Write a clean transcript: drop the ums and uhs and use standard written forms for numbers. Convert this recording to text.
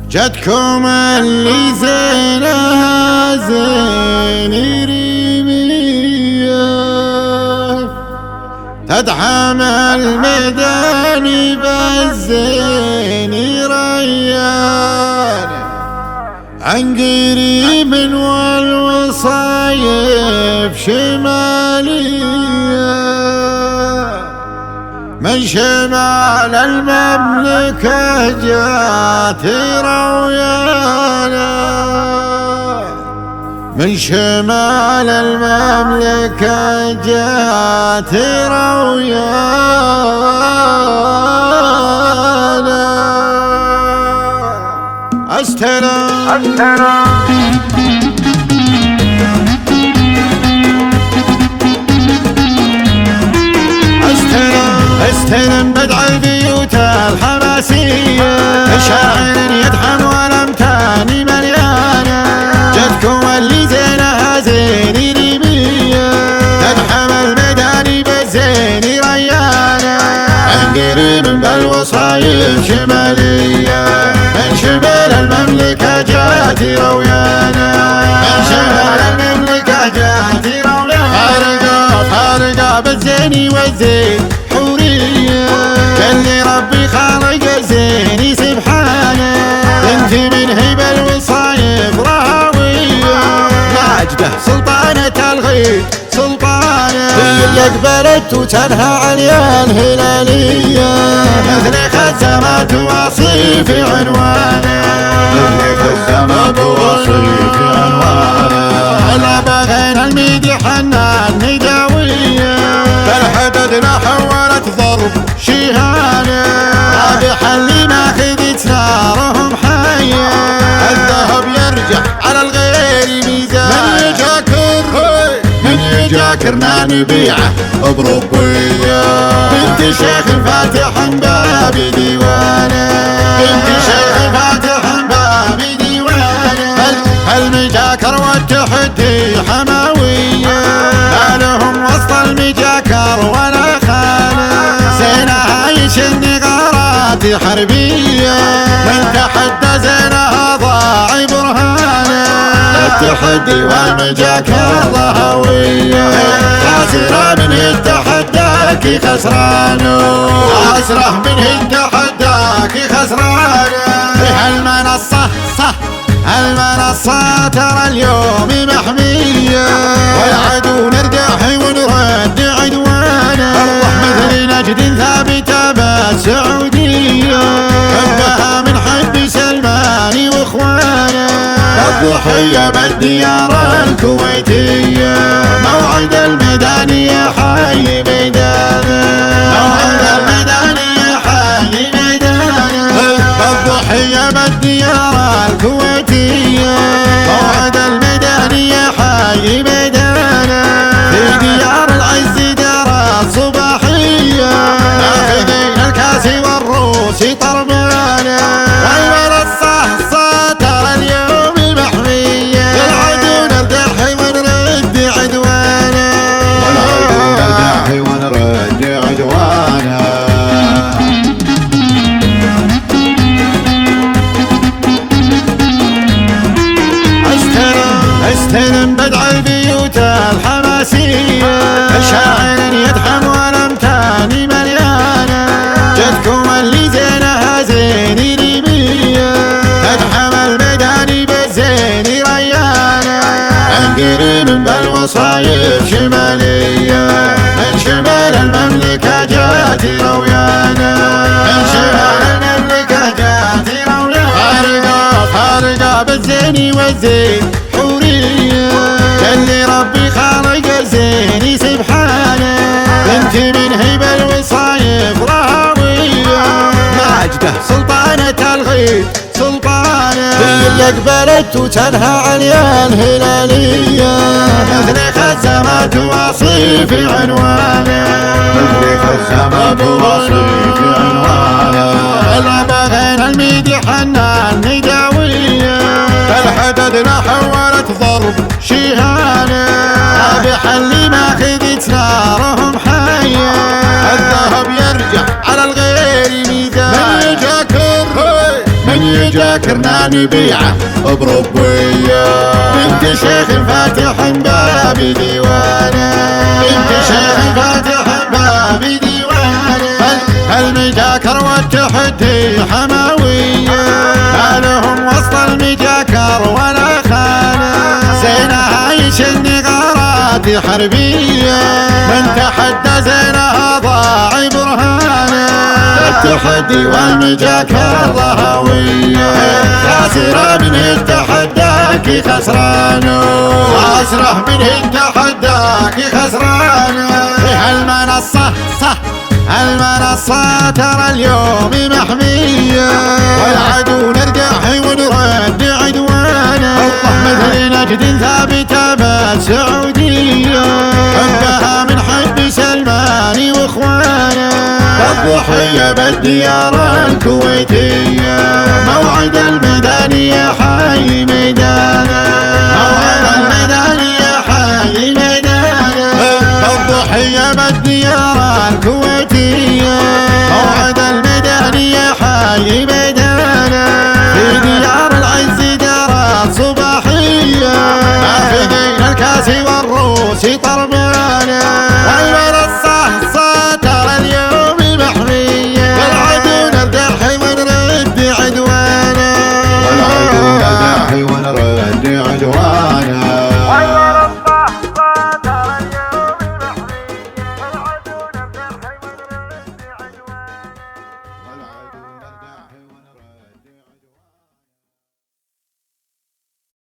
جدكم اللي زينها زين ريمية تدعم الميدان بالزين ريان عن قريب والوصايف شمالية من شمال المملكة جات رويانا من شمال المملكة جات رويانا استلم بدع البيوت الحماسية شاعر يدحم والأمتان مليانة جدكم اللي زينها زين ريمية تدحم الميدان بالزين ريانة عن قريب بالوصايف شمالية من شمال المملكة جات رويانا من شمال المملكة جات رويانا فارقة بالزين والزين اللي ربي خالق الزين سبحانه انت من هيب الوصايف راوية ماجده سلطانة الغيب سلطانه اللي قبلت وتنهى عليا الهلالية مثل خزامات واصيف عنوانه مثل خزامات واصيف عنوانه لا بغينا الميدي حنان نداوية فالحدد لا حولت ضرب شيهانة رابح اللي ماخذت نارهم حية الذهب يرجع على الغير ميزان من يجاكرنا نبيعه بربية بنت شيخ فاتح باب ديوانه بنت شيخ فاتح باب ديوانه المجاكر والتحدي حماوية ما لهم وسط المجاكر ولا خانه زينها يشن غارات حربية من تحدى زينها ضاع برهانه التحدي والمجاكر ضهوية خاسرة من التحداك خسرانه خاسرة من التحداك خسرانه هالمنصة المنصة ترى اليوم محمية والعدو نردح ونرد عدوانا مثل نجد ثابتة بالسعودية حبها من حب سلمان واخوانا الضحية بالديار الكويتية موعد الميدانية حي ميدانا موعد الميدانية حي ميدانا الضحية بالديار الكويتية موعد الميدانية حي ميدانا في ديار العز دارات صباحية ناخذين الكاس والروس طربانا والمنصة ترى اليوم محمية العدو نردح ونرد عدوانا والعدو نردح ونرد عدوانا استلم بدع البيوت الحماسية شاعر يدحم والأمتان مليانة جدكم اللي زينها زين ريمية تدحم الميدان بالزين ريانة عن قريب بالوصايف شمالية من شمال المملكة جات رويانا من شمال المملكة جات رويانا فارقة بالزين والزين اللي ربي خالق الزين سبحانه انت من هيب الوصايف راوية ماجده سلطانة الغيب سلطانه اللي قبلت وتنهى عليا الهلالية مثل خزامات واصيف عنوانه مثل خزامات واصيف عنوانه لا بغينا الميدي حنان نداوية فالحدد لا حولت ضرب شيهانة رابح اللي ماخذت نارهم حية يجاكرنا نبيعه بربويه. بنت شيخ فاتح باب ديوانه، بنت شيخ فاتح باب ديوانه. المجاكر والتحدي حماويه، ما لهم وسط المجاكر ولا خانه. زينها عايش النغارات حربيه، من تحدى زينها ضاع برهانه. التحدي والمجاكر ضهويه، خاسره منه تحداك خسرانه، خاسره منه تحداك خسرانه. المنصة صح المنصة ترى اليوم محمية، والعدو نرجع ونرد عدوانه. مثل نجد ثابتة بالسعودية، حبها من حب سلمان واخوانه. الضحية بالديار الكويتية، موعد الميدانية حي ميدانه، موعد الميدانية حي ميدانه. الضحية بالديار الكويتية، موعد الميدانية حي ميدانه. في ديار العز دارات صباحية، نافذين الكاس والروس طربانه. والمنصة ترى اليوم محمية، والعدو نردح ونرد عدوانه، والعدو نردح ونرد عدوانه.